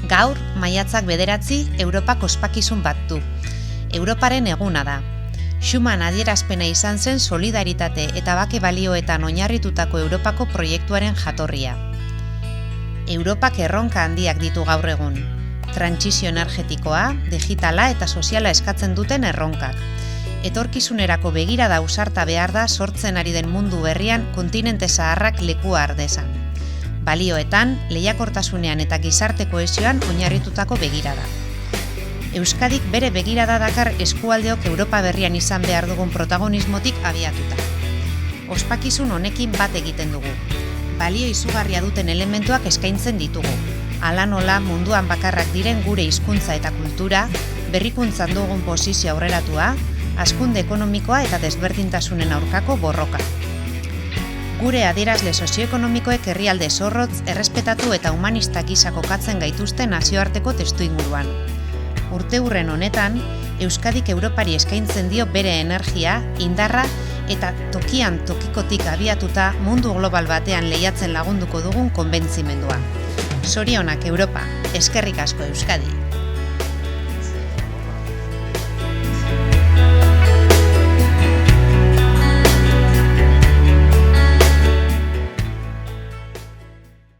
Gaur, maiatzak 9, Europak ospakizun bat du. Europaren eguna da. Schuman adierazpena izan zen solidaritate eta bake balioetan oinarritutako Europako proiektuaren jatorria. Europak erronka handiak ditu gaur egun. Trantsizio energetikoa, digitala eta soziala eskatzen duten erronkak. Etorkizunerako begirada ausarta behar da sortzen ari den mundu berrian kontinente zaharrak lekua har dezan. Balioetan, lehiakortasunean eta gizarte kohesioan oinarritutako begirada. Euskadik bere begirada dakar eskualdeok Europa berrian izan behar dugun protagonismotik abiatuta. Ospakizun honekin bat egiten dugu. Balio izugarria duten elementuak eskaintzen ditugu. Hala nola munduan bakarrak diren gure hizkuntza eta kultura, berrikuntzan dugun posizio aurreratua, hazkunde ekonomikoa eta desberdintasunen aurkako borroka. Gure adierazle sozioekonomikoek herrialde zorrotz, errespetatu eta humanistak gisa kokatzen gaituzte nazioarteko testuinguruan. Urteurren honetan, Euskadik Europari eskaintzen dio bere energia, indarra eta tokian tokikotik abiatuta mundu global batean lehiatzen lagunduko dugun konbentzimendua. Zorionak Europa, eskerrik asko Euskadi!